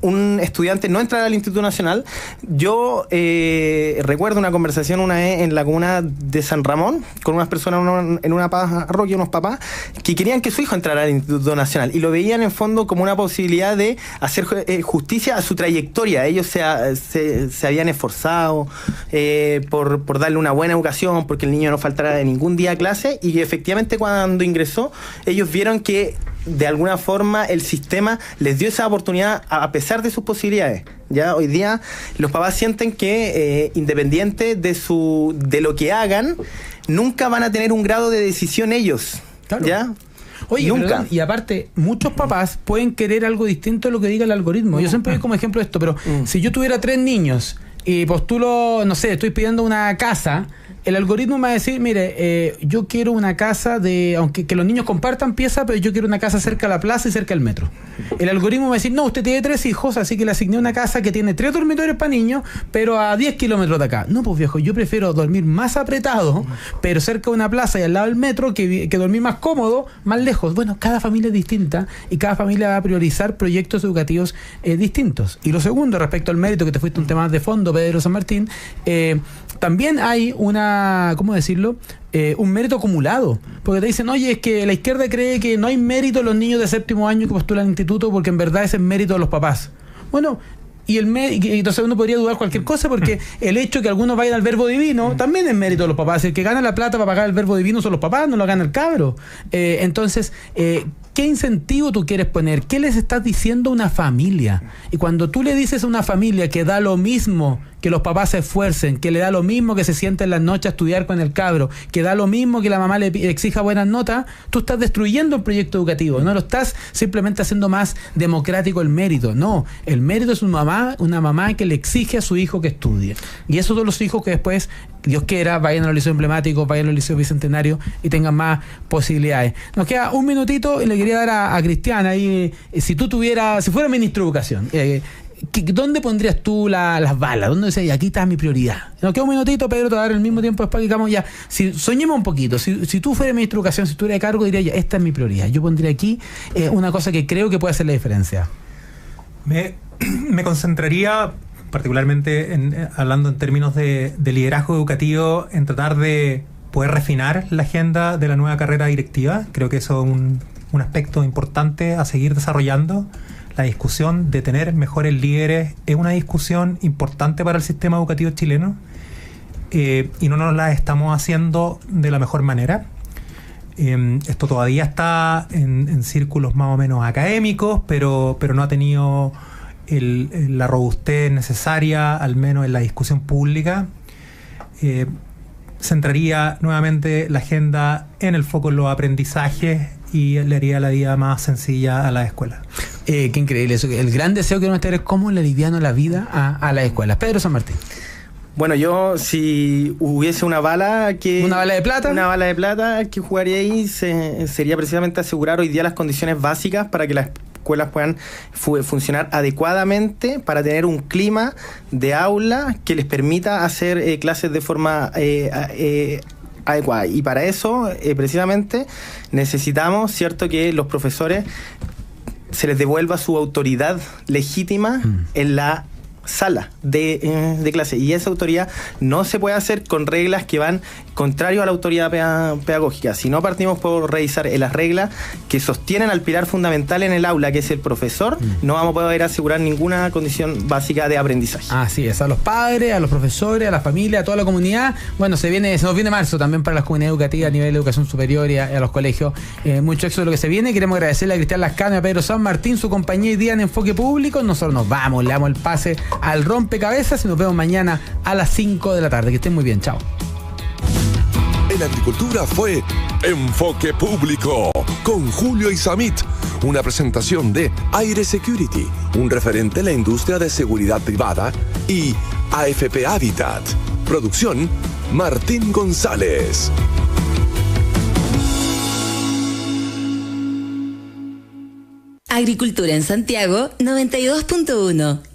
un estudiante no entrara al Instituto Nacional. Yo recuerdo una conversación una vez en la comuna de San Ramón con unas personas en una parroquia, unos papás, que querían que su hijo entrara al Instituto Nacional y lo veían en fondo como una posibilidad de hacer justicia a su trayectoria. Ellos se habían esforzado por darle una buena educación, porque el niño no faltara de ningún día a clase, y efectivamente cuando ingresó ellos vieron que de alguna forma el sistema les dio esa oportunidad a pesar de sus posibilidades. Ya hoy día los papás sienten que independiente de lo que hagan, nunca van a tener un grado de decisión ellos. Claro. ¿Ya? Oye, perdón, y aparte, muchos papás pueden querer algo distinto a lo que diga el algoritmo. Yo siempre doy como ejemplo esto, pero si yo tuviera 3 niños y postulo, no sé, estoy pidiendo una casa, el algoritmo me va a decir, mire, yo quiero una casa aunque los niños compartan pieza, pero yo quiero una casa cerca de la plaza y cerca del metro. El algoritmo me va a decir, no, usted tiene 3 hijos, así que le asigné una casa que tiene 3 dormitorios para niños, pero a 10 kilómetros de acá. No, pues viejo, yo prefiero dormir más apretado, pero cerca de una plaza y al lado del metro, que dormir más cómodo, más lejos. Bueno, cada familia es distinta y cada familia va a priorizar proyectos educativos distintos. Y lo segundo, respecto al mérito, que te fuiste un tema más de fondo, Pedro San Martín, también hay ¿cómo decirlo? Un mérito acumulado, porque te dicen, oye, es que la izquierda cree que no hay mérito en los niños de séptimo año que postulan al instituto porque en verdad es el mérito de los papás. Bueno, y entonces uno podría dudar cualquier cosa, porque el hecho que algunos vayan al Verbo Divino también es mérito de los papás. El que gana la plata para pagar el Verbo Divino son los papás, no lo gana el cabro. Entonces, ¿qué incentivo tú quieres poner? ¿Qué les estás diciendo a una familia? Y cuando tú le dices a una familia que da lo mismo que los papás se esfuercen, que le da lo mismo que se siente en las noches a estudiar con el cabro, que da lo mismo que la mamá le exija buenas notas, tú estás destruyendo el proyecto educativo, no lo estás simplemente haciendo más democrático el mérito. No, el mérito es una mamá que le exige a su hijo que estudie. Y esos son los hijos que después Dios quiera, vayan a los liceos emblemáticos, vayan a los liceos bicentenarios y tengan más posibilidades. Nos queda un minutito y le quería dar a Cristian ahí, si fuera ministro de Educación, ¿dónde pondrías tú las balas? ¿Dónde dices, aquí está mi prioridad? Nos queda un minutito, Pedro, te va a dar el mismo tiempo después que digamos ya. Soñemos un poquito. Si tú fueras ministro de Educación, si tú eres de cargo, diría ya, esta es mi prioridad. Yo pondría aquí una cosa que creo que puede hacer la diferencia. Me concentraría, particularmente hablando en términos de liderazgo educativo, en tratar de poder refinar la agenda de la nueva carrera directiva. Creo que eso es un aspecto importante a seguir desarrollando. La discusión de tener mejores líderes es una discusión importante para el sistema educativo chileno, y no nos la estamos haciendo de la mejor manera. Esto todavía está en círculos más o menos académicos, pero no ha tenido la robustez necesaria, al menos en la discusión pública. Centraría nuevamente la agenda en el foco en los aprendizajes y le haría la vida más sencilla a las escuelas. Qué increíble eso. El gran deseo que uno tener es cómo le aliviano la vida a las escuelas. Pedro San Martín. Bueno, yo si hubiese una bala de plata que jugaría ahí sería precisamente asegurar hoy día las condiciones básicas para que las escuelas puedan funcionar adecuadamente, para tener un clima de aula que les permita hacer clases de forma adecuada. Y para eso, precisamente, necesitamos, ¿cierto?, que los profesores se les devuelva su autoridad legítima en la sala de clase, y esa autoridad no se puede hacer con reglas que van contrario a la autoridad pedagógica. Si no partimos por revisar las reglas que sostienen al pilar fundamental en el aula, que es el profesor, no vamos a poder asegurar ninguna condición básica de aprendizaje. Así es, a los padres, a los profesores, a las familias, a toda la comunidad. Bueno, se nos viene marzo también para las comunidades educativas a nivel de educación superior y a los colegios. Mucho éxito de lo que se viene. Queremos agradecerle a Cristian Lascano y a Pedro San Martín su compañía hoy día en Enfoque Público. Nosotros nos vamos, le damos el pase al rompecabezas y nos vemos mañana a las 5 de la tarde. Que estén muy bien, chao. En agricultura fue Enfoque Público con Julio Isamit, una presentación de Aire Security, un referente en la industria de seguridad privada, y AFP Habitat. Producción Martín González. Agricultura en Santiago 92.1.